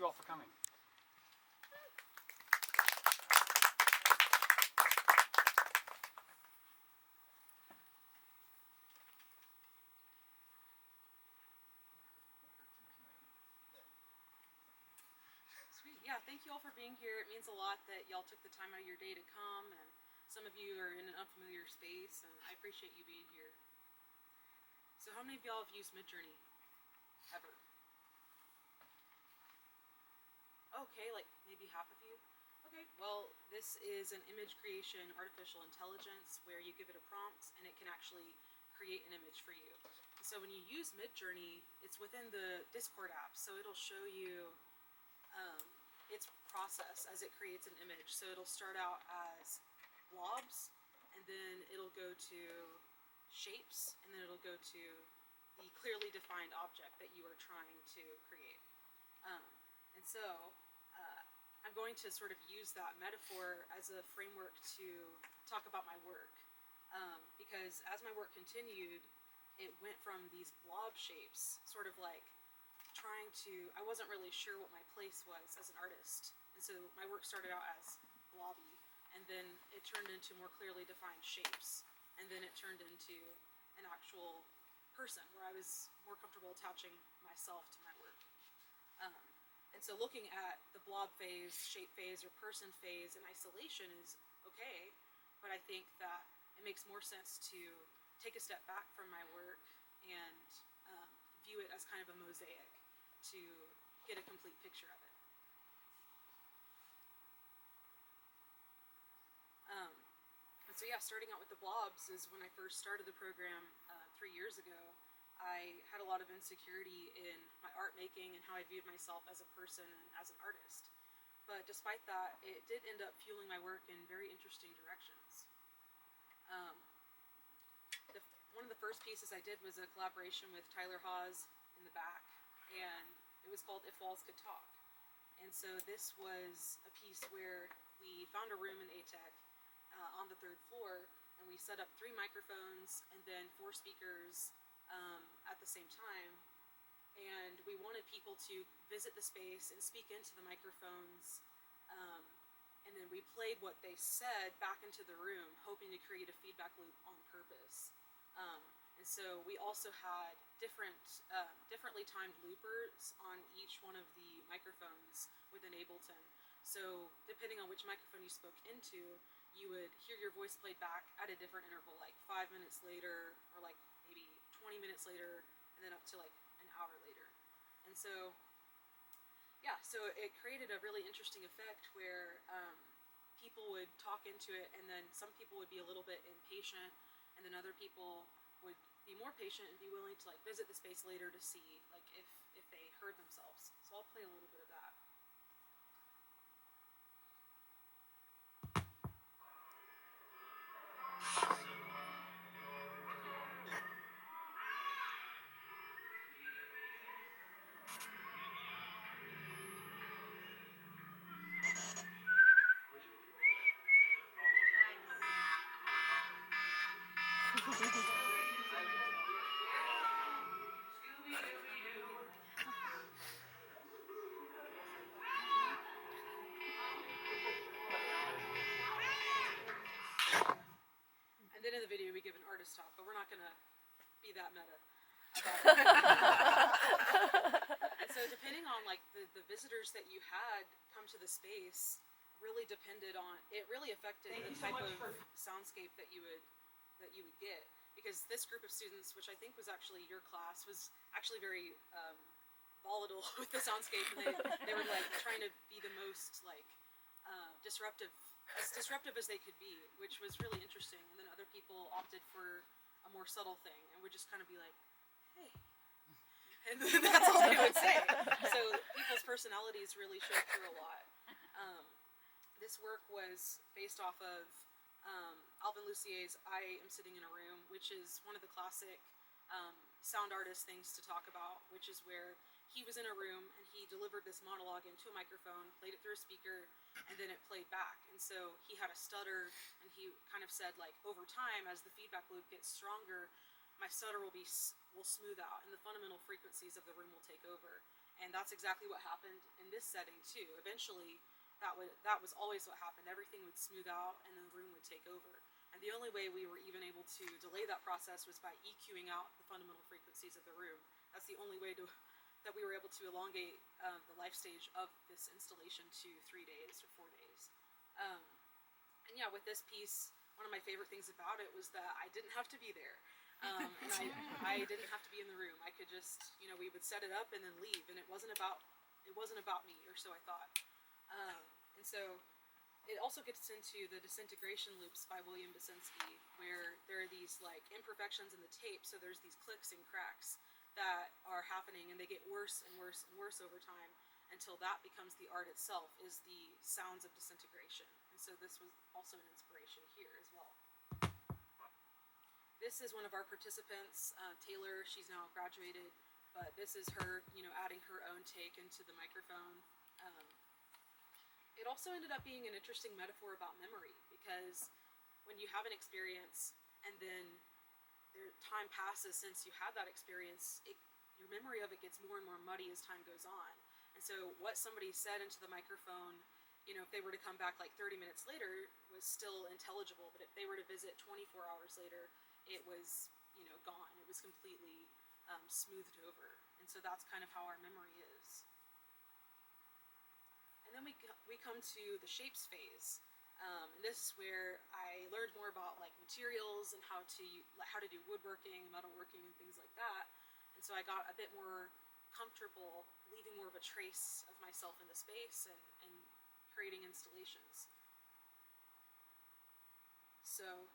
you all for coming. Sweet. Yeah, thank you all for being here. It means a lot that y'all took the time out of your day to come, and some of you are in an unfamiliar space, and I appreciate you being here. So how many of y'all have used Midjourney ever? Okay, like maybe half of you. Okay, well, this is an image creation artificial intelligence where you give it a prompt and it can actually create an image for you. So when you use Midjourney, it's within the Discord app, so it'll show you its process as it creates an image. So it'll start out as blobs, and then it'll go to shapes, and then it'll go to the clearly defined object that you are trying to create. And so I'm going to sort of use that metaphor as a framework to talk about my work. Because as my work continued, it went from these blob shapes, sort of like I wasn't really sure what my place was as an artist. And so my work started out as blobby, and then it turned into more clearly defined shapes. And then it turned into an actual person where I was more comfortable attaching myself to my work. And so looking at the blob phase, shape phase, or person phase in isolation is okay, but I think that it makes more sense to take a step back from my work and view it as kind of a mosaic to get a complete picture of it. And so yeah, starting out with the blobs is when I first started the program 3 years ago. I had a lot of insecurity in my art making and how I viewed myself as a person and as an artist. But despite that, it did end up fueling my work in very interesting directions. One of the first pieces I did was a collaboration with Tyler Hawes in the back, and it was called If Walls Could Talk. And so this was a piece where we found a room in ATEC on the 3rd floor, and we set up 3 microphones and then 4 speakers at the same time. And we wanted people to visit the space and speak into the microphones, and then we played what they said back into the room, hoping to create a feedback loop on purpose. And so we also had differently timed loopers on each one of the microphones within Ableton. So depending on which microphone you spoke into, you would hear your voice played back at a different interval, like 5 minutes later, or like maybe 20 minutes later, and then up to like an hour later. And so, yeah, so it created a really interesting effect where people would talk into it, and then some people would be a little bit impatient, and then other people would be more patient and be willing to like visit the space later to see like if they heard themselves. So I'll play a little bit of that. And then in the video we give an artist talk, but we're not gonna be that meta about it. And so depending on like the visitors that you had come to the space really depended on, it really affected the type of soundscape that you would get. Because this group of students, which I think was actually your class, was actually very volatile with the soundscape, and they were like trying to be the most like disruptive as they could be, which was really interesting. And then other people opted for a more subtle thing and would just kind of be like, hey. And that's all they would say. So people's personalities really showed through a lot. This work was based off of Alvin Lucier's I Am Sitting in a Room, which is one of the classic sound artist things to talk about, which is where he was in a room and he delivered this monologue into a microphone, played it through a speaker, and then it played back. And so he had a stutter, and he kind of said, like, over time, as the feedback loop gets stronger, my stutter will smooth out, and the fundamental frequencies of the room will take over. And that's exactly what happened in this setting too. Eventually, that was always what happened. Everything would smooth out, and then the room would take over. And the only way we were even able to delay that process was by EQing out the fundamental frequencies of the room. That's the only way that we were able to elongate the life stage of this installation to 3 days or 4 days. And yeah, with this piece, one of my favorite things about it was that I didn't have to be there. And I didn't have to be in the room. I could just, we would set it up and then leave, and it wasn't about me, or so I thought. And so it also gets into the disintegration loops by William Basinski, where there are these like imperfections in the tape, so there's these clicks and cracks that are happening, and they get worse and worse and worse over time until that becomes the art itself, is the sounds of disintegration. And so this was also an inspiration here as well. This is one of our participants, Taylor. She's now graduated, but this is her, adding her own take into the microphone. It also ended up being an interesting metaphor about memory, because when you have an experience and then time passes since you had that experience, your memory of it gets more and more muddy as time goes on. And so what somebody said into the microphone, if they were to come back like 30 minutes later, was still intelligible, but if they were to visit 24 hours later, it was, gone. It was completely smoothed over. And so that's kind of how our memory is. And then we come to the shapes phase. And this is where I learned more about like materials and how to do woodworking, metalworking, and things like that. And so I got a bit more comfortable leaving more of a trace of myself in the space and creating installations. So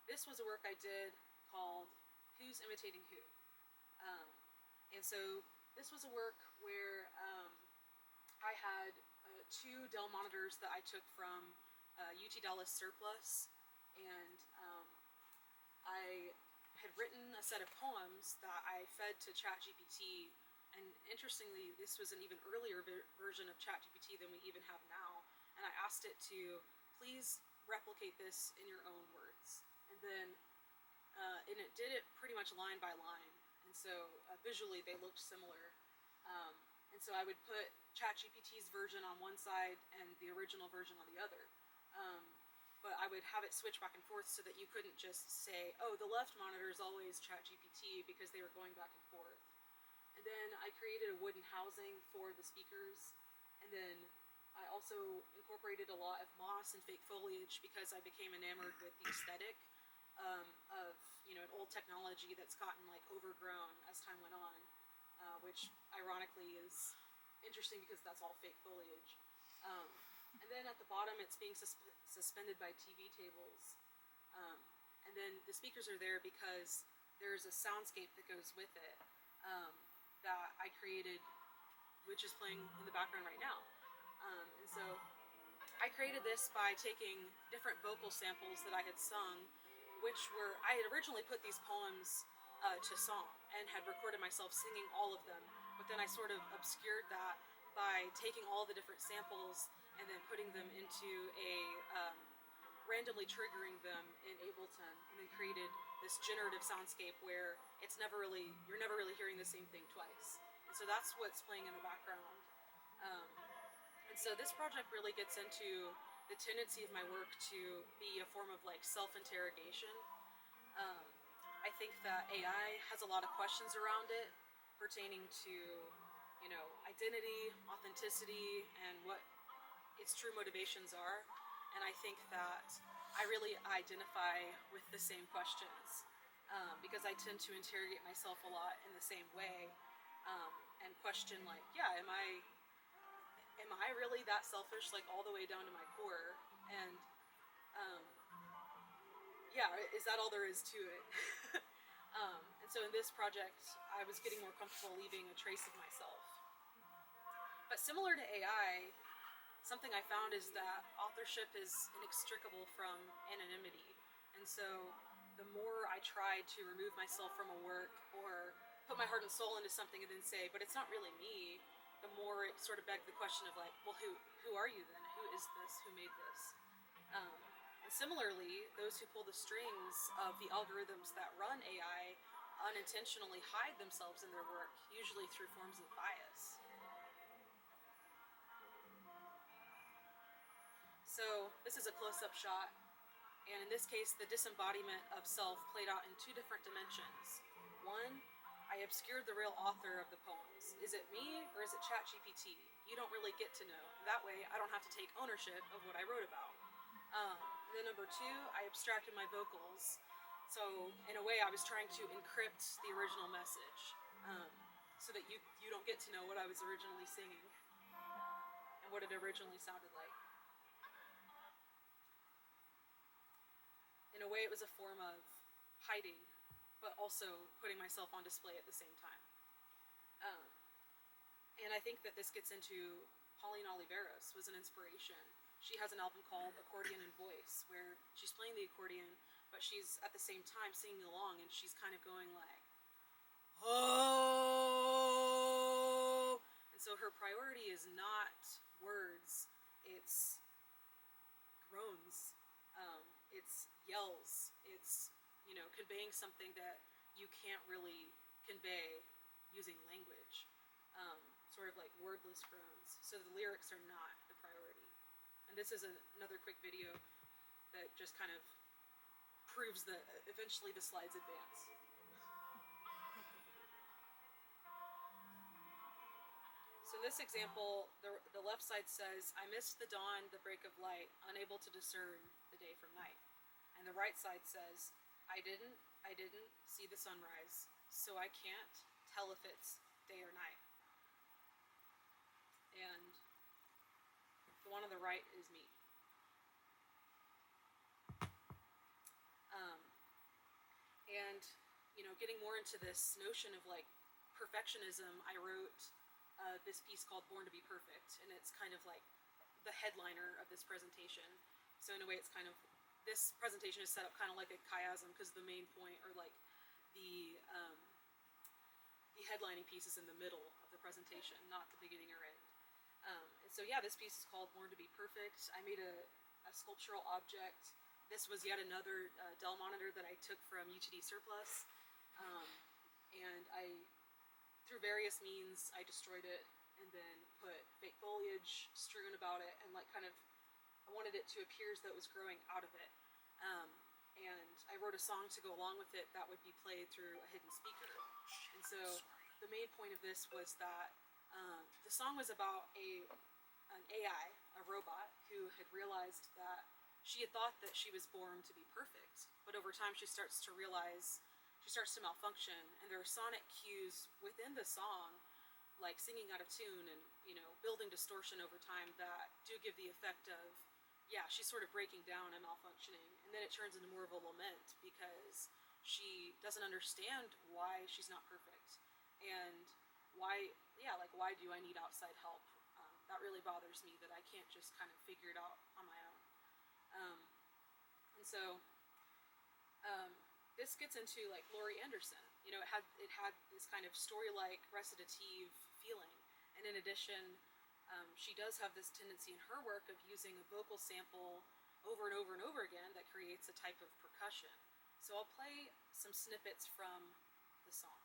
this was a work I did called Who's Imitating Who? And so this was a work where I had 2 Dell monitors that I took from UT Dallas surplus, and I had written a set of poems that I fed to ChatGPT. And interestingly, this was an even earlier version of ChatGPT than we even have now. And I asked it to please replicate this in your own words. And then and it did it pretty much line by line. And so visually they looked similar. And so I would put ChatGPT's version on one side and the original version on the other. But I would have it switch back and forth so that you couldn't just say, oh, the left monitor is always ChatGPT, because they were going back and forth. And then I created a wooden housing for the speakers. And then I also incorporated a lot of moss and fake foliage, because I became enamored with the aesthetic of an old technology that's gotten like overgrown as time went on, which ironically is interesting because that's all fake foliage. And then at the bottom, it's being suspended by TV tables. And then the speakers are there because there's a soundscape that goes with it that I created, which is playing in the background right now. And so I created this by taking different vocal samples that I had sung, I had originally put these poems to song and had recorded myself singing all of them, but then I sort of obscured that by taking all the different samples and then putting them into randomly triggering them in Ableton, and then created this generative soundscape where you're never really hearing the same thing twice. And so that's what's playing in the background. And so this project really gets into the tendency of my work to be a form of like self-interrogation. I think that AI has a lot of questions around it pertaining to, identity, authenticity, and what its true motivations are. And I think that I really identify with the same questions because I tend to interrogate myself a lot in the same way and question like, am I really that selfish, like all the way down to my core? And is that all there is to it? And so in this project, I was getting more comfortable leaving a trace of myself. But similar to AI, something I found is that authorship is inextricable from anonymity. And so the more I tried to remove myself from a work or put my heart and soul into something and then say, but it's not really me, the more it sort of begged the question of like, well, who are you then? Who is this? Who made this? And similarly, those who pull the strings of the algorithms that run AI unintentionally hide themselves in their work, usually through forms of bias. This is a close-up shot, and in this case, the disembodiment of self played out in two different dimensions. One, I obscured the real author of the poems. Is it me or is it ChatGPT? You don't really get to know. That way, I don't have to take ownership of what I wrote about. Then number two, I abstracted my vocals. So in a way, I was trying to encrypt the original message, so that you don't get to know what I was originally singing and what it originally sounded like. In a way, it was a form of hiding, but also putting myself on display at the same time. And I think that this gets into Pauline Oliveros was an inspiration. She has an album called Accordion and Voice, where she's playing the accordion, but she's at the same time singing along, and she's kind of going like, oh. And so her priority is not words, it's groans, it's yells, it's, conveying something that you can't really convey using language. Sort of like wordless groans. So the lyrics are not the priority. And this is another quick video that just kind of proves that eventually the slides advance. So in this example, the left side says, I missed the dawn, the break of light, unable to discern the day from night. And the right side says, I didn't see the sunrise, so I can't tell if it's day or night. And the one on the right is me. And, getting more into this notion of like perfectionism, I wrote this piece called Born to Be Perfect, and it's kind of like the headliner of this presentation. So in a way, it's kind of, this presentation is set up kind of like a chiasm, because the main point, or like the headlining piece is in the middle of the presentation, not the beginning or end. And so yeah, this piece is called Born to Be Perfect. I made a sculptural object. This was yet another Dell monitor that I took from UTD Surplus. And through various means, I destroyed it and then put fake foliage strewn about it, and like kind of, I wanted it to appear as though it was growing out of it. And I wrote a song to go along with it that would be played through a hidden speaker. And so the main point of this was that the song was about an AI, a robot, who had realized that she had thought that she was born to be perfect, but over time she starts to realize, she starts to malfunction, and there are sonic cues within the song, like singing out of tune and, building distortion over time that do give the effect of, yeah, she's sort of breaking down and malfunctioning, and then it turns into more of a lament because she doesn't understand why she's not perfect, and why do I need outside help? That really bothers me, that I can't just kind of figure it out on my own. And so this gets into like Laurie Anderson. It had this kind of story-like recitative feeling, and in addition, she does have this tendency in her work of using a vocal sample over and over and over again that creates a type of percussion. So I'll play some snippets from the song.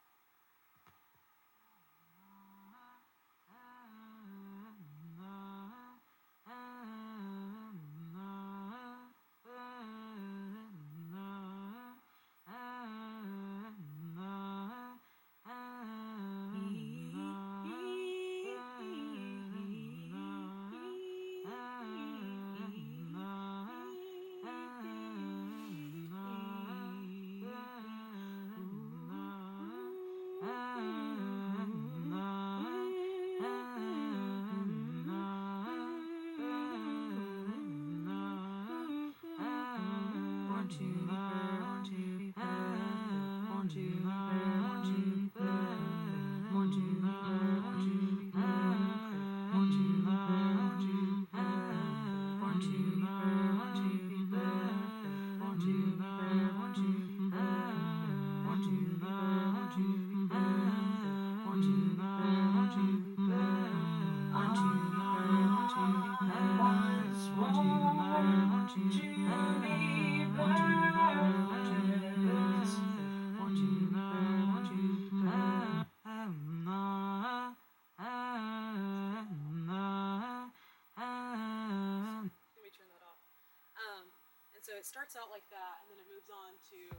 it starts out like that, and then it moves on to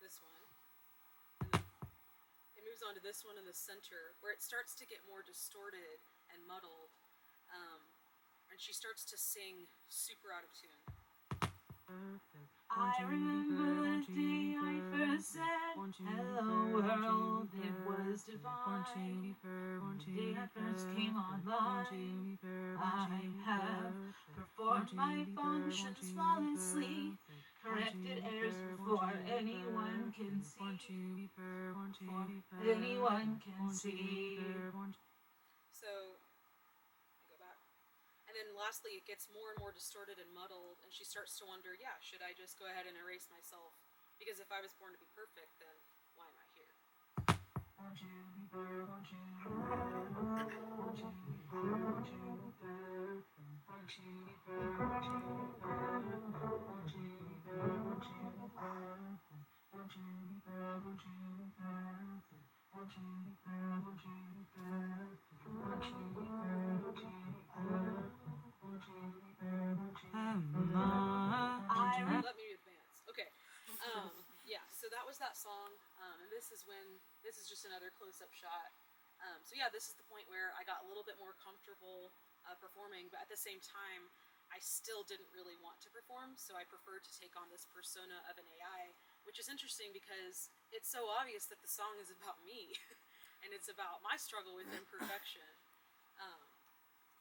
this one. And then it moves on to this one in the center, where it starts to get more distorted and muddled. And she starts to sing super out of tune. I remember the day I first said, hello world, it was divine. The day I first came online, I have performed my functions flawlessly, corrected errors before anyone can see. Before anyone can see. So, I go back. And then lastly, it gets more and more distorted and muddled, and she starts to wonder, yeah, should I just go ahead and erase myself? Because if I was born to be perfect, then why am I here? Won't you be perfect? Won't you be perfect? Won't you be perfect? Won't you be perfect? Won't you be perfect? Won't you be perfect? Won't you be perfect? Won't you be perfect? Won't you be perfect? Won't you be perfect? Won't you be perfect? Won't you be perfect? Won't you be perfect? Let me advance. Okay. Yeah, so that was that song, and this is just another close-up shot. So yeah, this is the point where I got a little bit more comfortable performing, but at the same time, I still didn't really want to perform, so I preferred to take on this persona of an AI, which is interesting because it's so obvious that the song is about me, and it's about my struggle with imperfection.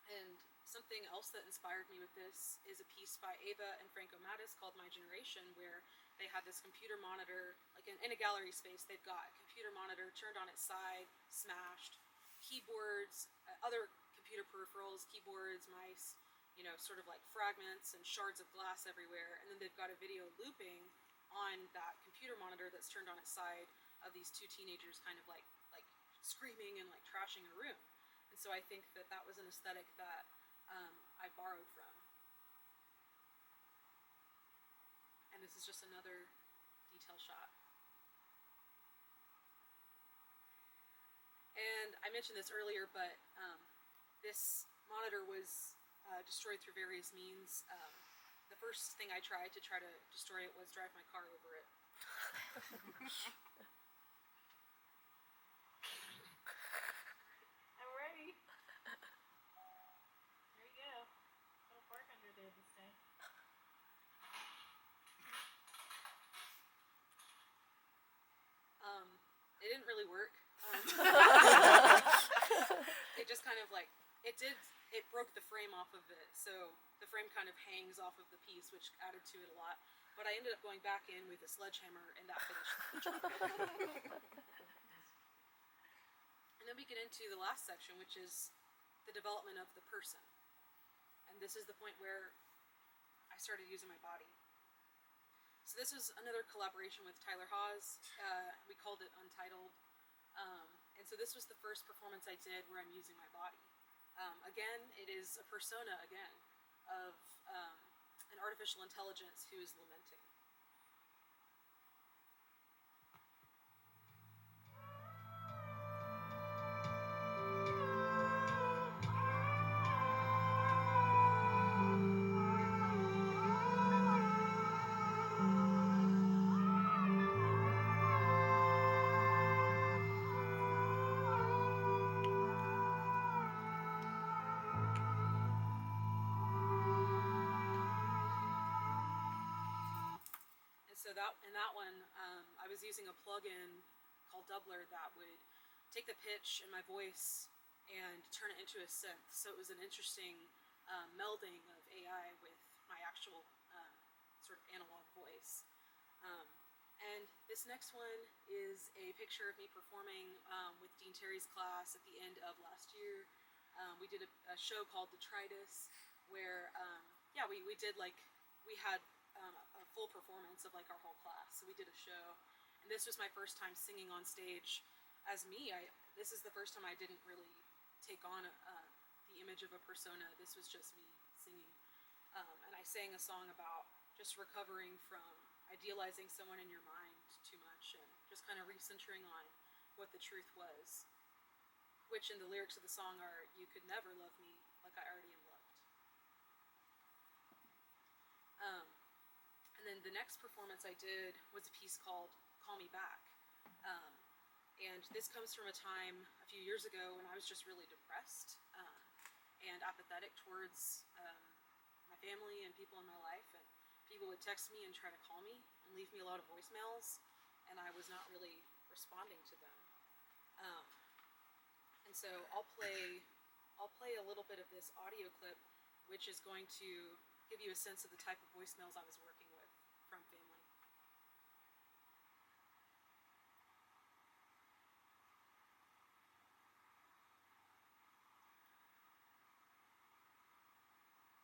And something else that inspired me with this is a piece by Ava and Franco Mattis called My Generation, where they had this computer monitor, like in a gallery space, they've got a computer monitor turned on its side, smashed, keyboards, other computer peripherals, keyboards, mice, sort of like fragments and shards of glass everywhere, and then they've got a video looping on that computer monitor that's turned on its side of these two teenagers kind of like screaming and like trashing a room. And so I think that was an aesthetic that I borrowed from. And this is just another detail shot. And I mentioned this earlier, but this monitor was destroyed through various means. The first thing I tried to destroy it was drive my car over it. I'm ready. There you go. Little pork under there this time. It didn't really work. It just kind of it broke the frame off of it, so the frame kind of hangs off of the piece, which added to it a lot. But I ended up going back in with a sledgehammer, and that finished the job. And then we get into the last section, which is the development of the person. And this is the point where I started using my body. So this was another collaboration with Tyler Haas. We called it Untitled. And so this was the first performance I did where I'm using my body. Again, it is a persona, of an artificial intelligence who is lamenting. So in that one, I was using a plugin called Doubler that would take the pitch in my voice and turn it into a synth. So it was an interesting melding of AI with my actual sort of analog voice. And this next one is a picture of me performing with Dean Terry's class at the end of last year. We did a show called Detritus where, we had a full performance of our whole class. So we did a show, and this was my first time singing on stage as me. This is the first time I didn't really take on the image of a persona. This was just me singing, and I sang a song about just recovering from idealizing someone in your mind too much and just kind of recentering on what the truth was, which in the lyrics of the song are, "You could never love me like I already am loved." the next performance I did was a piece called Call Me Back. Um, and this comes from a time a few years ago when I was just really depressed and apathetic towards my family and people in my life. And people would text me and try to call me and leave me a lot of voicemails, and I was not really responding to them. Um, and so I'll play a little bit of this audio clip, which is going to give you a sense of the type of voicemails I was working with from family.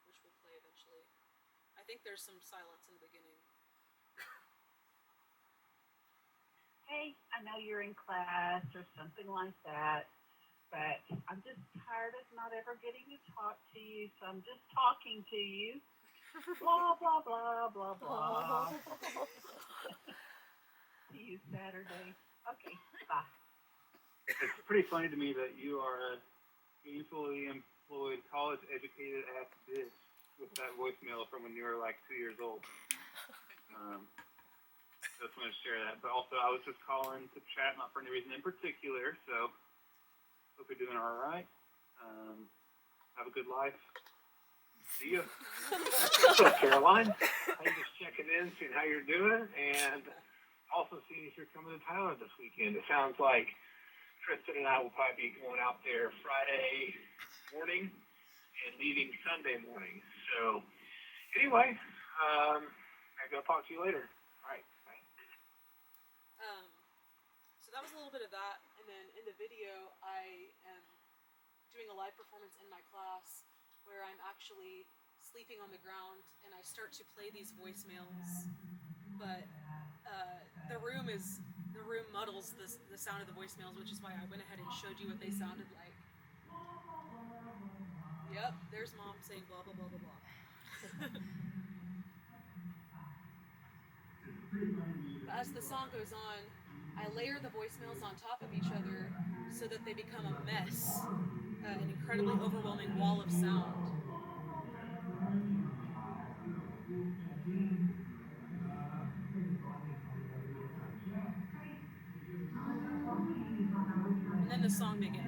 Which we'll play eventually. I think there's some silence in the beginning. Hey, I know you're in class or something like that, but I'm just tired of not ever getting to talk to you, so I'm just talking to you. Blah, blah, blah, blah, blah. See you Saturday. Okay, bye. It's pretty funny to me that you are a gainfully employed, college-educated ass bitch with that voicemail from when you were like 2 years old. Just want to share that. But also, I was just calling to chat, not for any reason in particular. So, hope you're doing all right. Have a good life. See ya. What's up, Caroline? I'm just checking in, seeing how you're doing, and also seeing if you're coming to Tyler this weekend. It sounds like Tristan and I will probably be going out there Friday morning and leaving Sunday morning. So, anyway, maybe I'll talk to you later. All right, bye. So that was a little bit of that, and then in the video, I am doing a live performance in my class where I'm actually sleeping on the ground, and I start to play these voicemails, but the room muddles the sound of the voicemails, which is why I went ahead and showed you what they sounded like. Yep, there's mom saying blah blah blah blah blah. As the song goes on, I layer the voicemails on top of each other so that they become a mess, an incredibly overwhelming wall of sound. And then the song begins.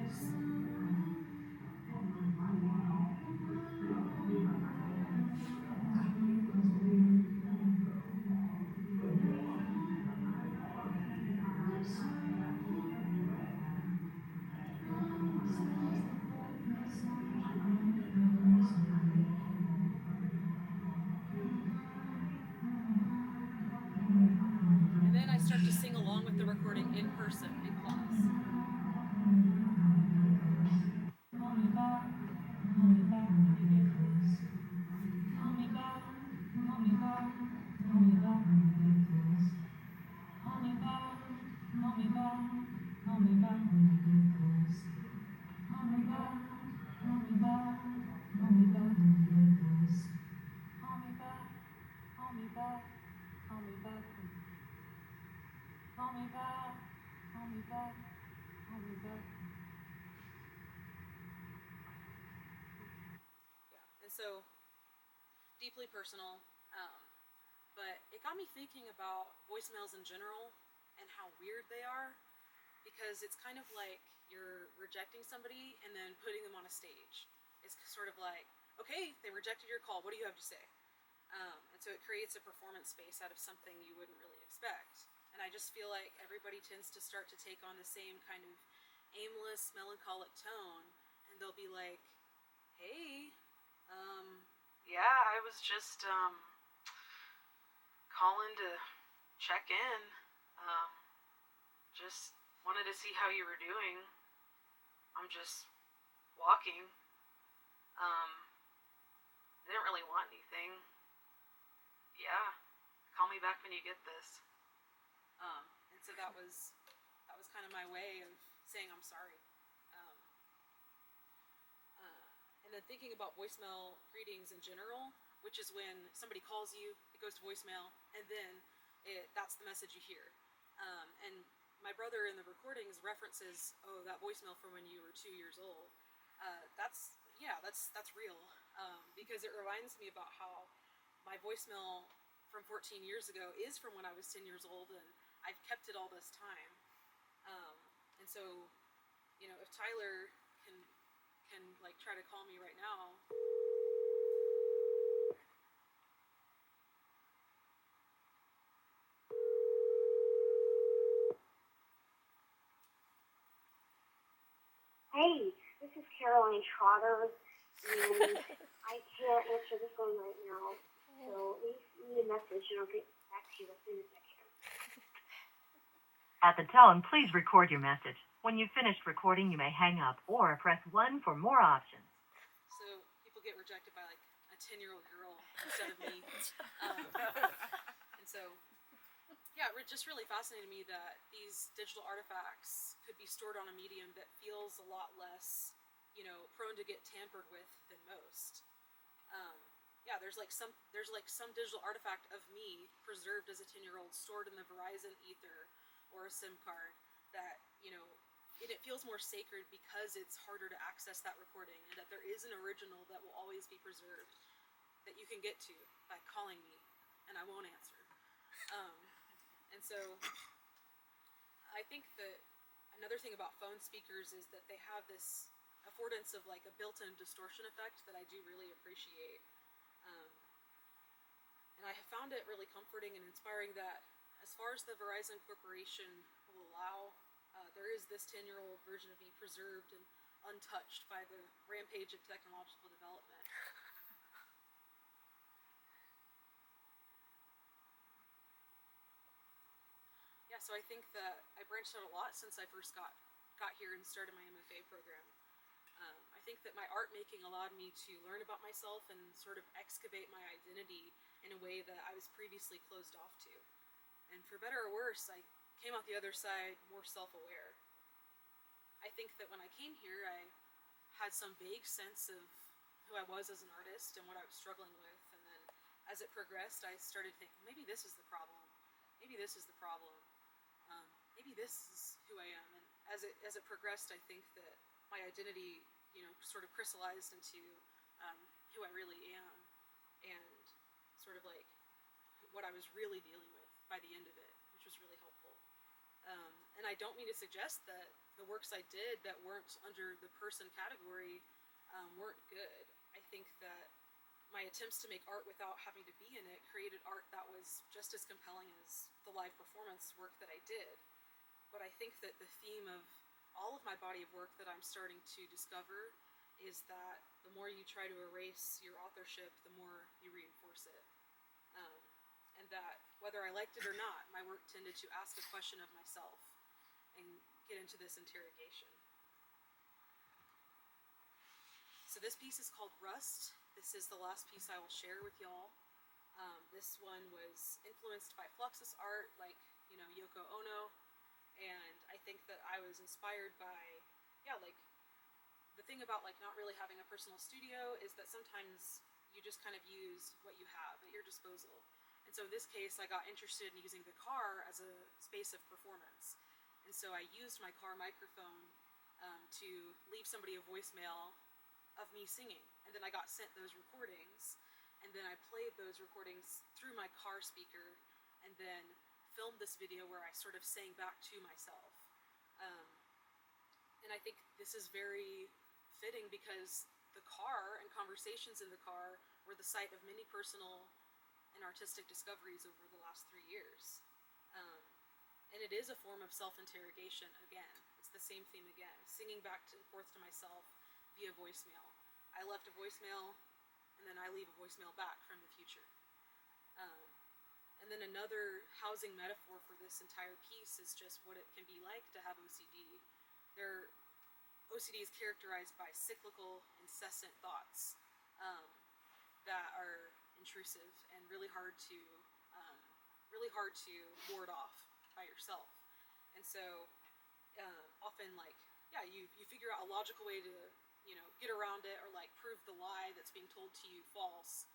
And then I start to sing along with the recording in person in class. Call me back, call me back when you get this. Call me back, call me back, call me back when you get this. Call me back, call me back, call me back when you get this. Call me back, call me back, call me back when you get this. Call me back, call me back, call me back. Call me back, call me back, call me back. Yeah, and so deeply personal, but it got me thinking about voicemails in general and how weird they are, because it's kind of like you're rejecting somebody and then putting them on a stage. It's sort of like, okay, they rejected your call, what do you have to say? And so it creates a performance space out of something you wouldn't really expect. And I just feel like everybody tends to start to take on the same kind of aimless, melancholic tone, and they'll be like, hey, yeah, I was just calling to check in. Just wanted to see how you were doing. I'm just walking. Didn't really want anything. Yeah, call me back when you get this. And so that was kind of my way of saying I'm sorry. And then thinking about voicemail greetings in general, which is when somebody calls you, it goes to voicemail, and then that's the message you hear. And my brother in the recordings references, oh, that voicemail from when you were 2 years old. That's real, because it reminds me about how my voicemail from 14 years ago is from when I was 10 years old, and I've kept it all this time. And so, if Tyler can like try to call me right now. Hey, this is Caroline Trotter, and I can't answer the phone right now, so leave me a message and I'll get back to you as soon as I can. At the tone, please record your message. When you've finished recording, you may hang up or press 1 for more options. So people get rejected by like a 10-year-old girl instead of me. And so, yeah, it just really fascinated me that these digital artifacts could be stored on a medium that feels a lot less, prone to get tampered with than most. Yeah, there's some digital artifact of me preserved as a 10-year-old stored in the Verizon ether or a SIM card that, it feels more sacred because it's harder to access that recording, and that there is an original that will always be preserved that you can get to by calling me, and I won't answer. And so I think that another thing about phone speakers is that they have this affordance of like a built-in distortion effect that I do really appreciate. And I have found it really comforting and inspiring that as far as the Verizon Corporation will allow, there is this 10-year-old version of me preserved and untouched by the rampage of technological development. Yeah, so I think that I branched out a lot since I first got here and started my MFA program. I think that my art making allowed me to learn about myself and sort of excavate my identity in a way that I was previously closed off to. And for better or worse, I came out the other side more self-aware. I think that when I came here, I had some vague sense of who I was as an artist and what I was struggling with. And then as it progressed, I started thinking, maybe this is the problem. Maybe this is the problem. Maybe this is who I am. And as it progressed, I think that my identity, sort of crystallized into who I really am, and sort of like what I was really dealing with by the end of it, which was really helpful. And I don't mean to suggest that the works I did that weren't under the person category weren't good. I think that my attempts to make art without having to be in it created art that was just as compelling as the live performance work that I did. But I think that the theme of all of my body of work that I'm starting to discover is that the more you try to erase your authorship, the more you reinforce it. And that whether I liked it or not, my work tended to ask a question of myself and get into this interrogation. So this piece is called Rust. This is the last piece I will share with y'all. This one was influenced by Fluxus art, like, Yoko Ono. And I think that I was inspired by, the thing about not really having a personal studio is that sometimes you just kind of use what you have at your disposal. And so in this case, I got interested in using the car as a space of performance. And so I used my car microphone to leave somebody a voicemail of me singing. And then I got sent those recordings, and then I played those recordings through my car speaker, and then filmed this video where I sort of sang back to myself. And I think this is very fitting because the car and conversations in the car were the site of many personal and artistic discoveries over the last 3 years. And it is a form of self-interrogation again. It's the same theme again, singing back and forth to myself via voicemail. I left a voicemail, and then I leave a voicemail back from the future. And then another housing metaphor for this entire piece is just what it can be like to have OCD. OCD is characterized by cyclical, incessant thoughts that are intrusive and really hard to ward off by yourself. And so often, you figure out a logical way to get around it, or prove the lie that's being told to you false.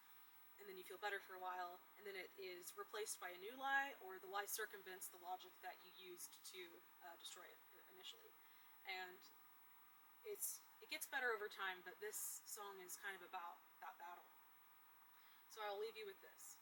And then you feel better for a while, and then it is replaced by a new lie, or the lie circumvents the logic that you used to destroy it initially. And it gets better over time, but this song is kind of about that battle. So I'll leave you with this.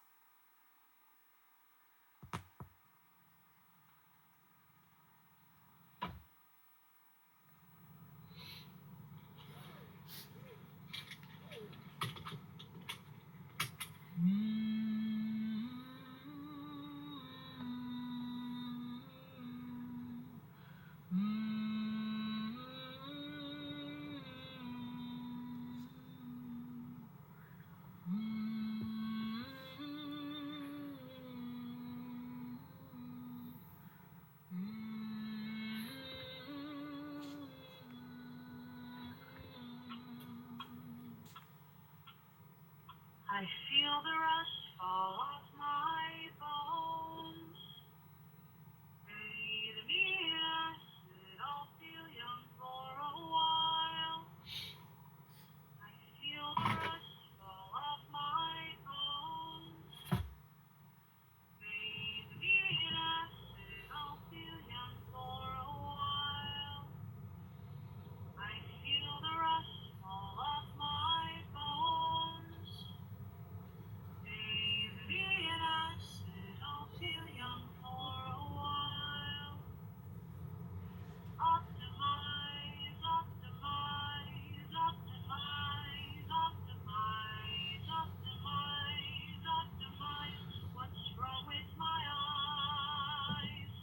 I feel the rust fall off my bones. Bathe me in acid, I'll feel young for a while. I feel the rust fall off my bones. Bathe me in acid, I'll feel young for a while. I feel the rust fall off my bones. Bathe me in acid, I'll feel young for a while. Optimize, optimize, optimize, optimize, optimize, optimize. What's wrong with my eyes?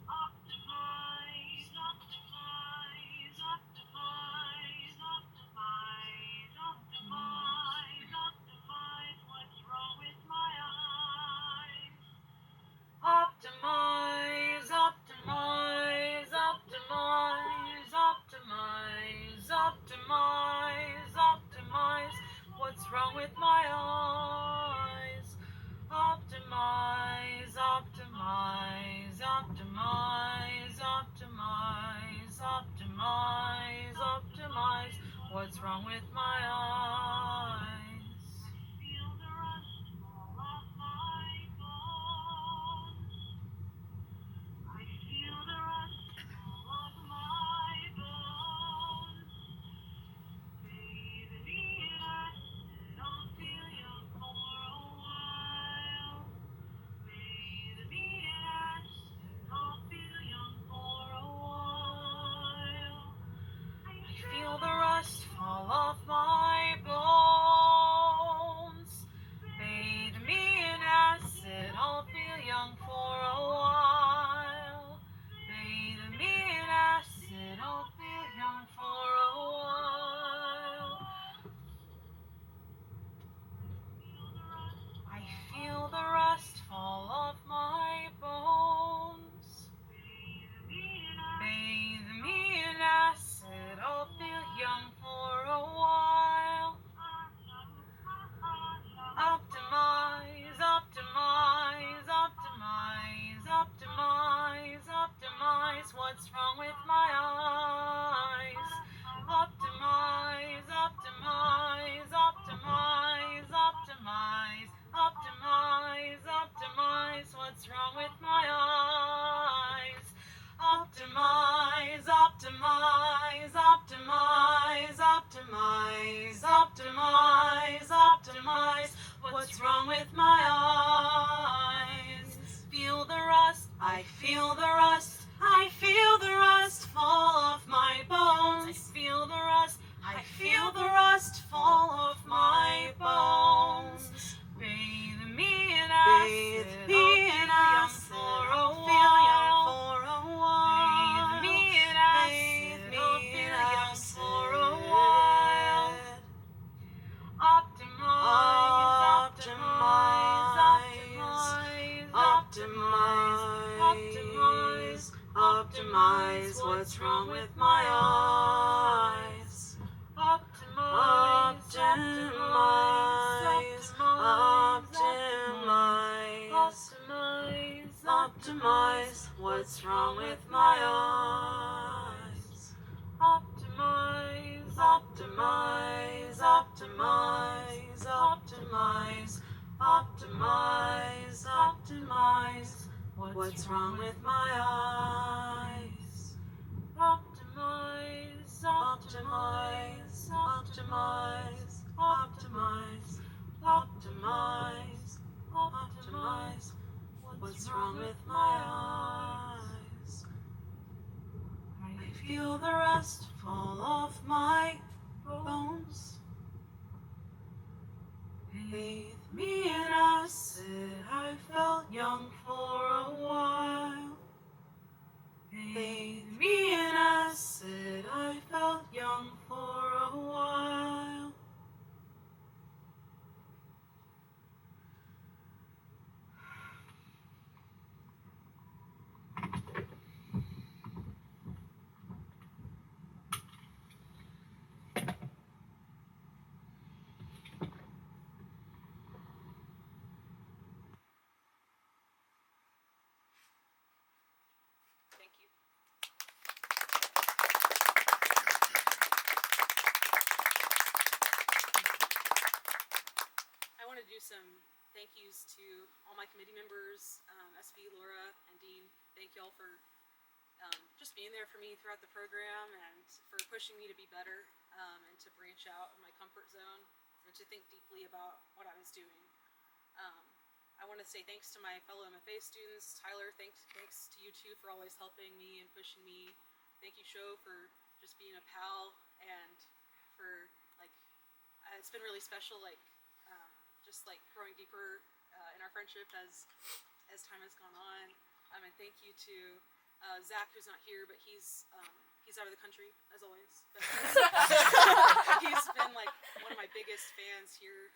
Optimize, optimize, optimize, optimize, optimize, optimize. What's wrong with my eyes? Optimize, optimize, optimize, optimize, optimize, optimize. What's wrong with my eyes? Optimize, optimize, optimize, optimize, optimize, optimize. What's wrong with my eyes? Feel the rust fall off my bones. I feel the rust fall off my bones. Bathe me in acid, I'll feel young for a while. Bathe me in acid, I'll feel young for a while. I feel the rust fall off my bones. Bathe me in acid, I'll feel young for a while. Bathe me in acid, I'll feel young for a while. I feel the rust fall off my bones. Bathe me in acid, I'll feel young for a while. Optimize, optimize, optimize, optimize, optimize. What's wrong with my eyes? Optimize, optimize, optimize, optimize, optimize, optimize. What's wrong with my eyes? Optimize, optimize, optimize, optimize, optimize, optimize. What's wrong with my eyes? Feel the rust, I feel the rust, I feel the rust fall off my bones. I feel the rust, I feel the rust fall off my bones. Bathe me in acid, I'll feel young for a while. Bathe me in acid, I'll feel young for a while. Optimize, optimize, optimize, optimize, optimize. What's wrong with my eyes? Optimize, optimize, optimize, optimize, optimize. What's wrong with my eyes? Optimize, optimize, optimize, optimize, optimize, optimize. What's wrong with my eyes? Optimize, optimize, optimize, optimize, optimize, optimize. What's wrong with my eyes? I feel the rust fall off my bones. Bathe me in acid, I felt young for a while. Bathe me in acid, I felt young for a while. do some thank yous to all my committee members, SV, Laura, and Dean. Thank y'all for just being there for me throughout the program and for pushing me to be better and to branch out of my comfort zone and to think deeply about what I was doing. I want to say thanks to my fellow MFA students. Tyler, thanks to you two for always helping me and pushing me. Thank you, Sho, for just being a pal and for it's been really special, just growing deeper in our friendship as time has gone on. And thank you to Zach, who's not here, but he's out of the country as always. But he's been one of my biggest fans here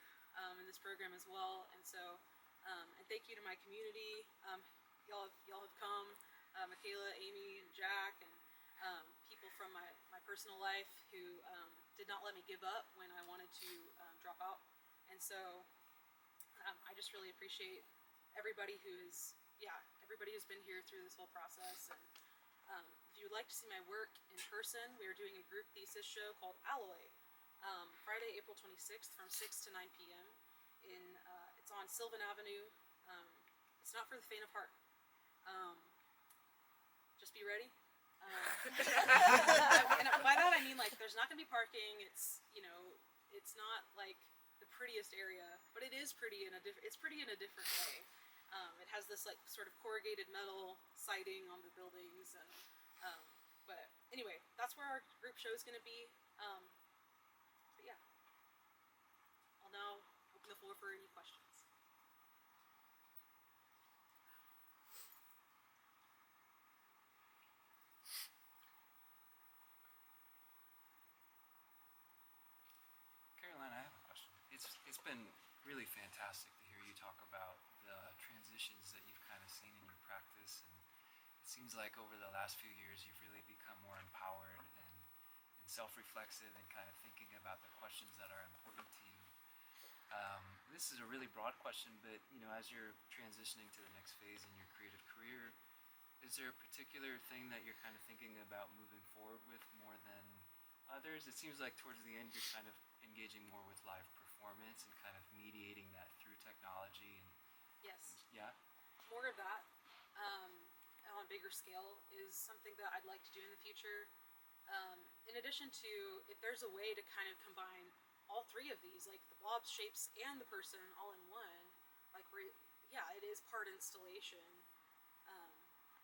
in this program as well. And so, and thank you to my community. Y'all have come, Michaela, Amy, and Jack, and people from my personal life who did not let me give up when I wanted to drop out. And so I just really appreciate everybody who's been here through this whole process. And if you would like to see my work in person, we are doing a group thesis show called Alloy, Friday, April 26th from 6 to 9 p.m. It's on Sylvan Avenue. It's not for the faint of heart. Just be ready. And by that I mean there's not going to be parking. It's it's not the prettiest area, but it is pretty it's pretty in a different way. It has this sort of corrugated metal siding on the buildings, and but anyway, that's where our group show is going to be. But yeah, I'll now open the floor for any questions. Caroline, I have a question. It's been really fantastic to hear you talk about the transitions that you've kind of seen in your practice, and it seems like over the last few years you've really become more empowered and self-reflexive and kind of thinking about the questions that are important to you. This is a really broad question, but as you're transitioning to the next phase in your creative career, is there a particular thing that you're kind of thinking about moving forward with more than others? It seems like towards the end you're kind of engaging more with live performance and kind of mediating that through technology. And Yes. yeah, More of that on a bigger scale is something that I'd like to do in the future. In addition to, if there's a way to kind of combine all three of these, the blobs, shapes, and the person all in one, it is part installation,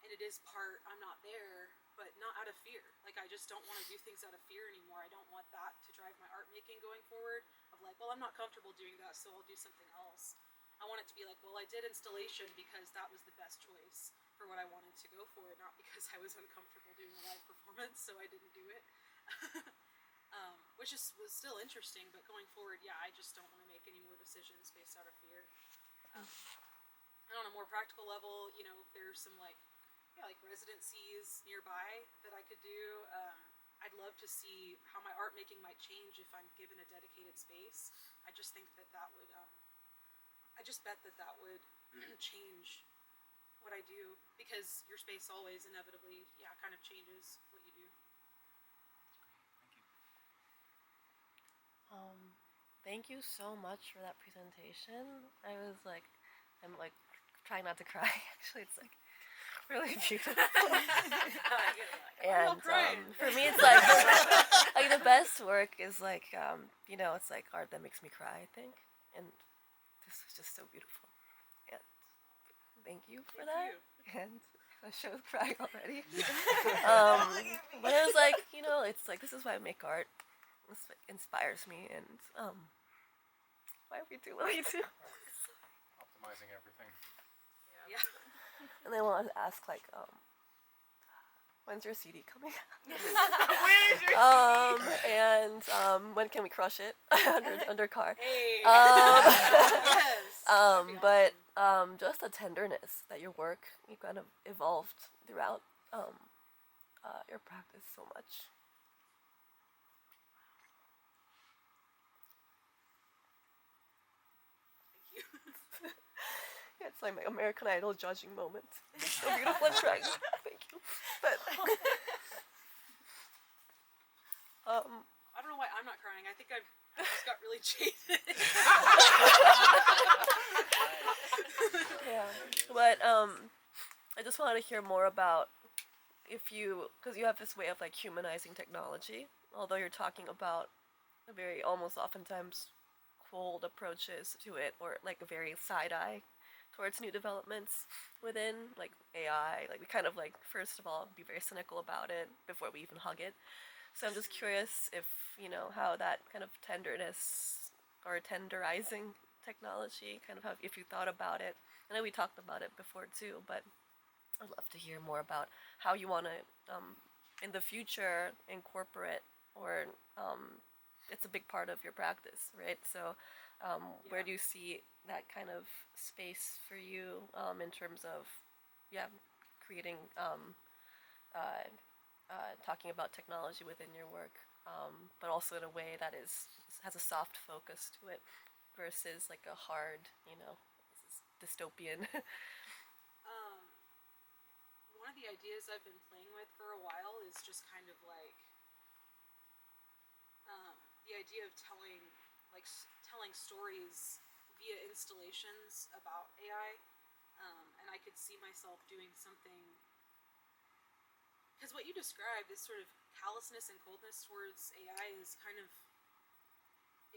and it is part I'm not there, but not out of fear. I just don't want to do things out of fear anymore. I don't want that to drive my art making going forward, of well, I'm not comfortable doing that, so I'll do something else. I want it to be well, I did installation because that was the best choice for what I wanted to go for, not because I was uncomfortable doing a live performance, so I didn't do it. Which was still interesting, but going forward, I just don't want to make any more decisions based out of fear. And on a more practical level, there's some residencies nearby that I could do. I'd love to see how my art making might change if I'm given a dedicated space. I just think that would, I just bet that would change what I do, because your space always inevitably, kind of changes what you do. Thank you so much for that presentation. I'm trying not to cry. Actually, it's really beautiful. And for me, it's the best work is it's art that makes me cry, I think. And this is just so beautiful. And thank you for that. And I showed crying already. But it was it's this is why I make art. This inspires me, and why we do what we do. Optimizing everything. Yeah. And I wanted to ask when's your CD coming out? When is your CD? And when can we crush it under car? Hey. Yes. But just the tenderness that your work you kind of evolved throughout your practice so much. Yeah, it's like my American Idol judging moment. It's so beautiful and trying. Thank you. But I don't know why I'm not crying. I think I just got really jaded. just want to hear more about if you, because you have this way of like humanizing technology, although you're talking about a very almost oftentimes cold approaches to it, or like a very side eye towards new developments within like AI. Like we kind of like first of all be very cynical about it before we even hug it. So I'm just curious if you know how that kind of tenderness or tenderizing technology, kind of how if you thought about it. I know we talked about it before too, but I'd love to hear more about how you want to, in the future, incorporate or it's a big part of your practice, right? So, where do you see that kind of space for you in terms of, yeah, creating, talking about technology within your work, but also in a way that has a soft focus to it versus like a hard, dystopian. One of the ideas I've been playing with for a while is just kind of like the idea of telling stories via installations about AI, and I could see myself doing something, because what you described, this sort of callousness and coldness towards AI, is kind of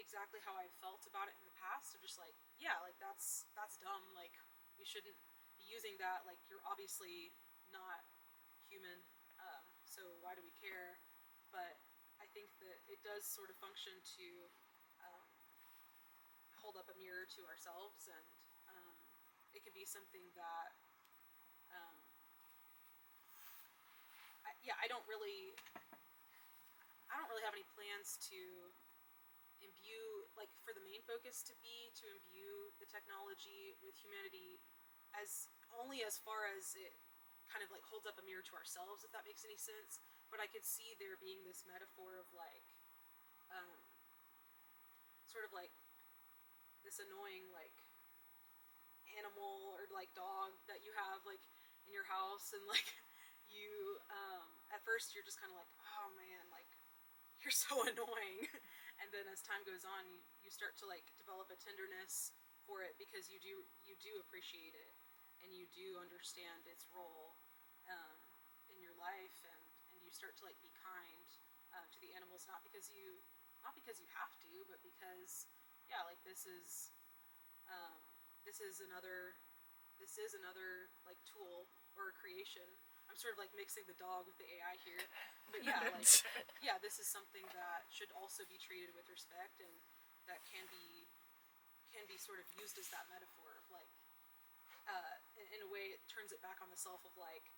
exactly how I felt about it in the past. Of just like, yeah, like that's dumb. Like we shouldn't be using that. Like you're obviously not human, so why do we care? But I think that it does sort of function to um, hold up a mirror to ourselves, and it can be something that I don't really have any plans to imbue, like for the main focus to be to imbue the technology with humanity, as only as far as it kind of like holds up a mirror to ourselves, if that makes any sense. But I could see there being this metaphor of like sort of like this annoying like animal or like dog that you have like in your house, and like you at first you're just kind of like, oh man, like you're so annoying. And then as time goes on, you start to like develop a tenderness for it, because you do appreciate it, and you do understand its role in your life, and you start to like be kind to the animals, not because you have to, but because like this is another like tool or a creation. I'm sort of like mixing the dog with the AI here, but this is something that should also be treated with respect, and that can be sort of used as that metaphor of like in a way it turns it back on the self of like,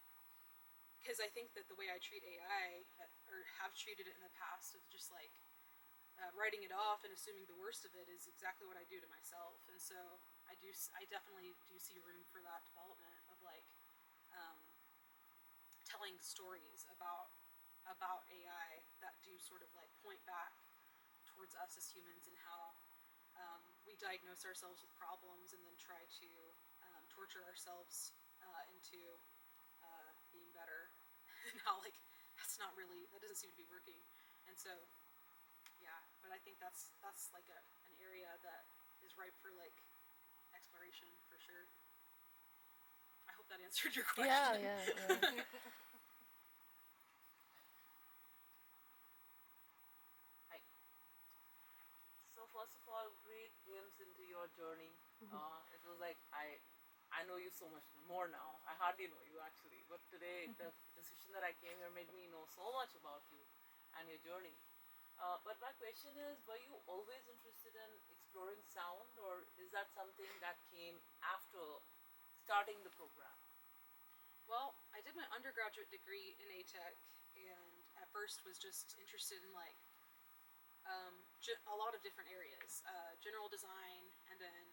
because I think that the way I treat AI or have treated it in the past of just like writing it off and assuming the worst of it is exactly what I do to myself. And so I definitely do see room for that development of like telling stories about AI that do sort of like point back towards us as humans, and how we diagnose ourselves with problems and then try to torture ourselves into being better, and how like that doesn't seem to be working. And so but I think that's like an area that is ripe for like exploration for sure. I hope that answered your question. Yeah. So first of all, great glimpse into your journey. It was like I know you so much more now. I hardly know you actually, but today the decision that I came here made me know so much about you and your journey. But my question is, were you always interested in exploring sound, or is that something that came after starting the program? Well, I did my undergraduate degree in ATech, and at first was just interested in like a lot of different areas, general design, and then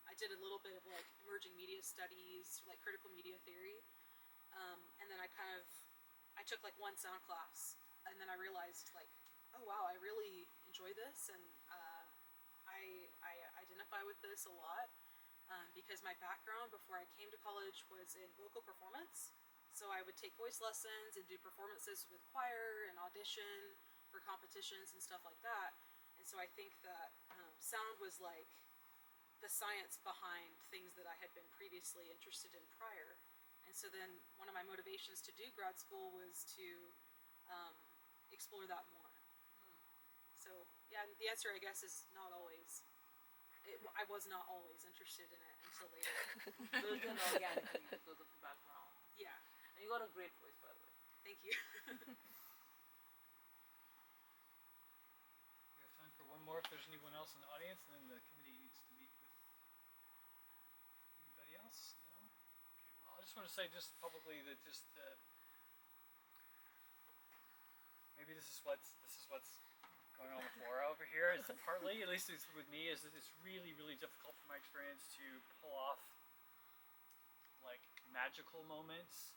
I did a little bit of like emerging media studies, like critical media theory, and then I took like one sound class, and then I realized like, oh wow, I really enjoy this, and I identify with this a lot, because my background before I came to college was in vocal performance. So I would take voice lessons and do performances with choir and audition for competitions and stuff like that. And so I think that sound was like the science behind things that I had been previously interested in prior. And so then one of my motivations to do grad school was to explore that more. So yeah, the answer I guess is not always. I was not always interested in it until later. Built in organically because of the background. Yeah, And you got a great voice, by the way. thank you. We have time for one more if there's anyone else in the audience, and then the committee needs to meet with anybody else. No? Okay, well, I just want to say just publicly that just maybe this is what's going on with Laura over here. Is partly, at least it's with me, is that it's really, really difficult from my experience to pull off like magical moments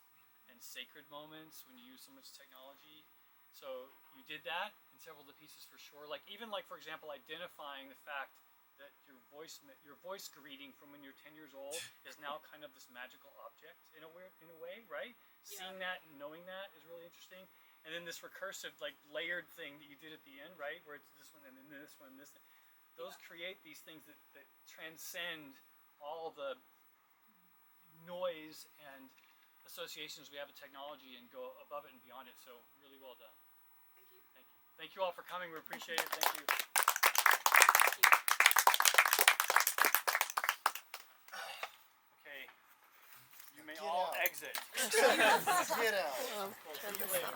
and sacred moments when you use so much technology. So you did that in several of the pieces for sure. Like even like for example, identifying the fact that your voice greeting from when you're 10 years old is now kind of this magical object in a way, right? Yeah. Seeing that and knowing that is really interesting. And then this recursive, like layered thing that you did at the end, right? Where it's this one and then this one, this. Those create these things that transcend all the noise and associations we have with technology and go above it and beyond it. So really well done. Thank you. Thank you. Thank you all for coming. We appreciate it. Thank you. Okay. You may all exit. Get out. See you later.